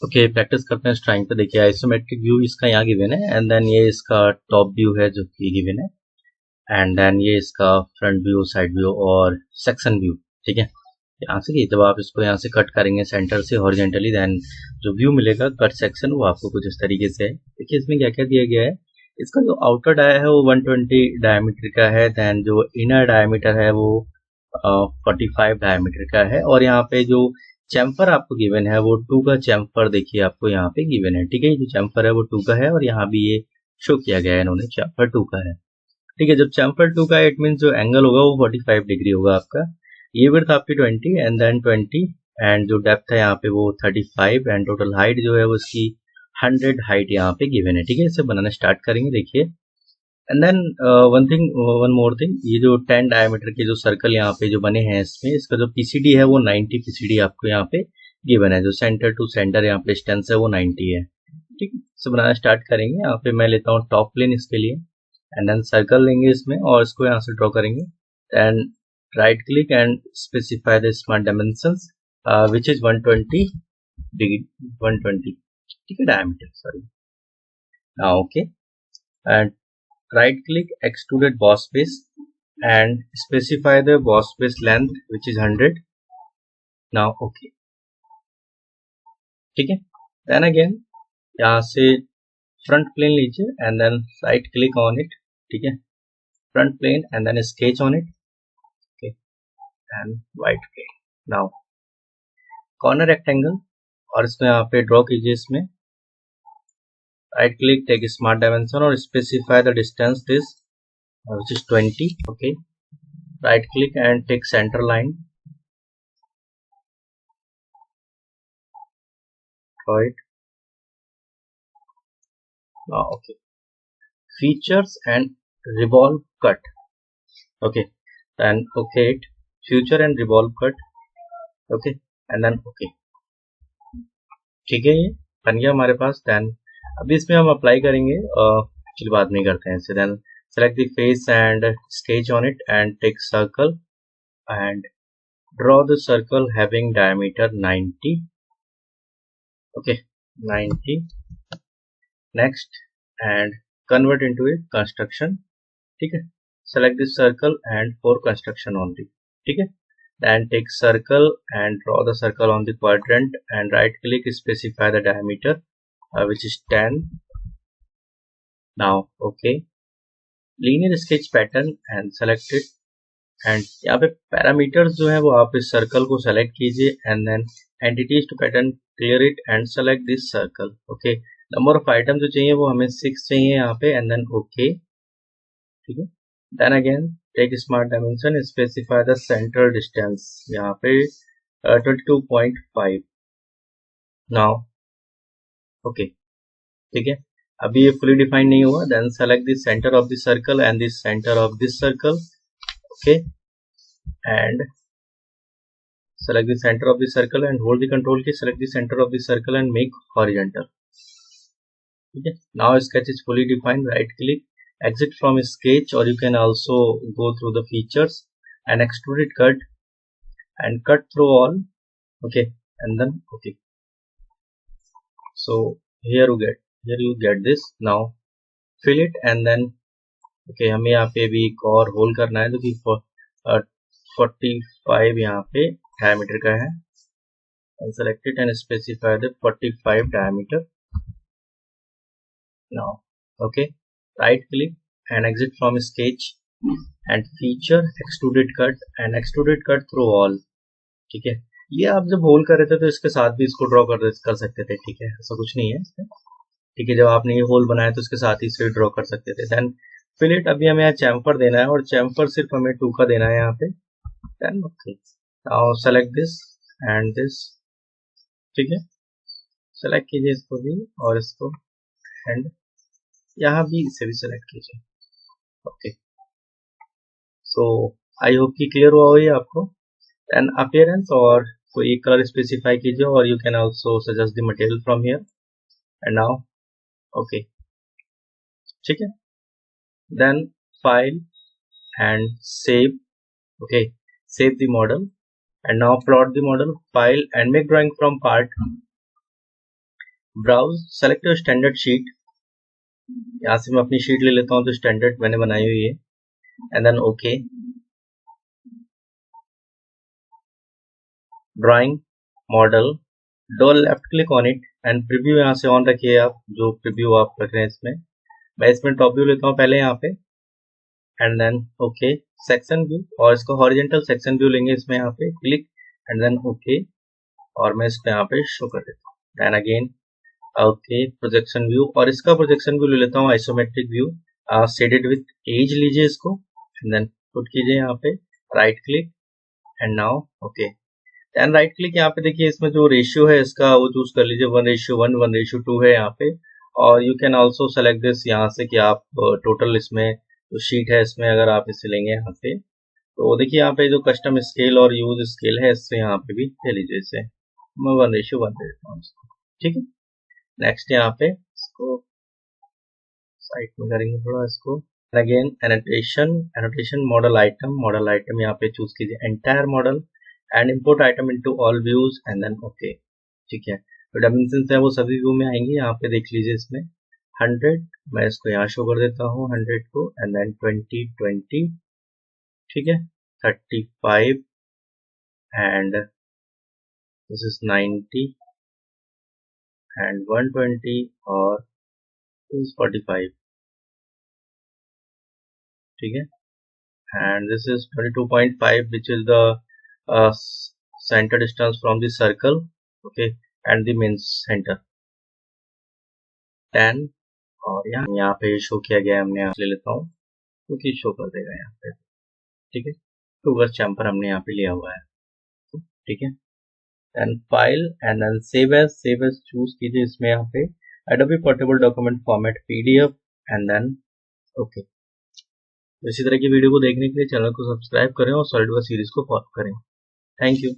Okay, practice करते हैं इस ड्राइंग पे। देखिए आइसोमेट्रिक व्यू इसका यहाँ गिवन है, एंड देन ये इसका टॉप व्यू है जो कि गिवन है, एंड देन ये इसका फ्रंट व्यू, साइड व्यू और सेक्शन व्यू। ठीक है, यहाँ से जब आप इसको यहाँ से कट करेंगे सेंटर से हॉरिजेंटली, देन जो व्यू मिलेगा कट सेक्शन वो आपको कुछ इस तरीके से है। देखिए इसमें क्या क्या दिया गया है। इसका जो आउटर डाया है वो 120 डायमीटर का है, देन जो इनर डायमीटर है वो 45 डायमीटर का है, और यहाँ पे जो चैम्फर आपको गिवन है वो 2 का चैम्फर देखिए आपको यहाँ पे गिवन है। ठीक है, जो चैम्फर है वो 2 का है, और यहाँ भी ये शो किया गया है इन्होंने, चैम्फर 2 का है। ठीक है, जब चैम्फर 2 का, इट मीन जो एंगल होगा वो 45 डिग्री होगा आपका। ये विड्थ आपकी 20 एंड देन 20, एंड जो डेप्थ है यहाँ पे वो 35, एंड टोटल हाइट जो है वो इसकी 100 हाइट यहाँ पे गिवन है। ठीक है, इसे बनाना स्टार्ट करेंगे। देखिए, and then one more thing, ये जो 10 डायमीटर के जो सर्कल यहाँ पे जो बने हैं इसमें, इसका जो पीसीडी है वो 90 पीसीडी आपको यहाँ पे गिवन है। जो सेंटर टू सेंटर यहाँ पे डिस्टेंस है वो 90 है। ठीक है, इसे बनाना स्टार्ट करेंगे। यहाँ पे मैं लेता हूँ टॉप प्लेन इसके लिए, एंड देन सर्कल लेंगे इसमें और इसको यहाँ से ड्रॉ करेंगे। Then right click and specify the smart dimensions which is 120 degree, 120। ठीक है, diameter, sorry. Now okay, and right click extruded boss base and specify the boss base length which is 100. now okay, ठीक है। then again यहाँ से front plane लीजिए and then right click on it, ठीक है, front plane and then sketch on it, okay, and white plane। now corner rectangle, और इसको यहाँ पे ड्रॉ कीजिए। इसमें right click, take smart dimension और specify the distance this which is 20, okay, right click and take center line, draw it। now okay, features and revolve cut, okay, then okay it, feature and revolve cut, okay, and then okay। ठीक है, ये बन गया हमारे पास। Then अभी इसमें हम apply करेंगे, चलिए बाद में करते हैं इसे। Then select the face and sketch on it and take circle and draw the circle having diameter 90, okay, 90। Next and convert into a construction, ठीक है, select this circle and for construction only, ठीक है। then take circle and draw the circle on the quadrant and right click, specify the diameter which is 10। now okay, linear sketch pattern and select it, and यहाँ पे parameters जो है वो आप इस circle को सेलेक्ट कीजिए and then entities to pattern, clear it and select this circle, okay. Number of item जो चाहिए वो हमें 6 चाहिए यहाँ पे, एंड देन ओके, ठीक है। then again take smart dimension, specify the center distance यहाँ पे 22.5। now okay, ठीक है। अभी ये fully defined नहीं हुआ। then select the center of the circle and the center of this circle, okay, and select the center of the circle and hold the control key, select the center of the circle and make horizontal, ठीक है। now sketch is fully defined, right click, exit from sketch, or you can also go through the features and extruded cut and cut through all, okay, and then okay। so here you get this। now fill it and then okay, हमें यहाँ पे भी एक और whole करना है जो कि 45 यहाँ पे डायमीटर का है, and select it and specify the 45 diameter। now okay, right click and exit from sketch and feature extruded cut and extruded cut through all, ठीक है। ये आप जब होल कर रहे थे तो इसके साथ भी इसको ड्रॉ कर सकते थे, ठीक है, ऐसा कुछ नहीं है इसमें, ठीक है। जब आपने ये होल बनाया तो इसके साथ ही इसे ड्रॉ कर सकते थे। देन फिल इट, अभी हमें यहाँ चैम्फर देना है और चैम्फर सिर्फ हमें 2 का देना है यहाँ पे। Then okay, now select this and this, ठीक है, सेलेक्ट कीजिए इसको भी और इसको, एंड यहाँ भी इसे भी सेलेक्ट कीजिए, ओके। सो आई होप कि क्लियर हुआ हो ये आपको। देन अपीयरेंस, और कोई एक कलर स्पेसिफाई कीजिए, और you can also suggest the material from here. And now okay, ठीक है। Then file and save, okay, save the model, and now plot the model, file and make drawing from part, browse select your standard sheet, यहाँ से मैं अपनी sheet ले लेता हूँ जो स्टैंडर्ड मैंने बनाई हुई है, and then okay. Drawing model, do left click on it and preview यहाँ से ऑन रखिए आप, जो प्रीव्यू आप रख रहे हैं इसमें। मैं इसमें टॉप व्यू लेता हूँ पहले यहाँ पे, and then okay. Section view, और इसको हॉरिजेंटल सेक्शन व्यू लेंगे इसमें, यहाँ पे क्लिक एंड देन ओके, और मैं इसको यहाँ पे शो कर देता हूँ। Then again okay projection view, और इसका प्रोजेक्शन व्यू ले लेता हूँ isometric view, shaded with edge लीजिए इसको, एंड देन पुट कीजिए यहाँ पे, right click and now okay. And right click यहाँ पे देखिए, इसमें जो रेशियो है इसका वो चूज कर लीजिए, 1:1, 1:2 है यहाँ पे। और you can also select this यहाँ से कि आप टोटल इसमें जो शीट है इसमें अगर आप इसे लेंगे यहाँ से, तो देखिए यहाँ पे जो कस्टम स्केल और यूज स्केल है इससे यहाँ पे भी ले लीजिए इसे, मैं 1:1 दे देता हूँ इसको, ठीक है। नेक्स्ट यहाँ पे इसको साइड में करेंगे थोड़ा इसको। अगेन एनोटेशन मॉडल आइटम यहाँ पे चूज कीजिए entire model and import item into all views and then okay, ठीक है। तो डायमेंशंस है वो सभी व्यू में आएंगे, यहाँ पे देख लीजिए इसमें 100, मैं इसको यहाँ शो कर देता हूँ 100 को, एंड देन 20, ठीक है, 35 एंड दिस इज 90 एंड 120 और दिस इज 45, ठीक है, and this is 22.5 which is the center distance from the circle, okay, and the main center 10, और यहाँ पे शो किया गया है, हमने यहाँ ले लेता हूँ क्योंकि शो कर देगा यहाँ पे, ठीक है। टूवर्स चैम्पर हमने यहाँ पे लिया हुआ है, ठीक है। And file and then save as choose कीजिए इसमें, यहाँ पे Adobe portable document format PDF and then okay. इसी तरह की वीडियो को देखने के लिए चैनल को सब्सक्राइब करें और सॉलिडवर्क्स सीरीज को फॉलो करें। Thank you.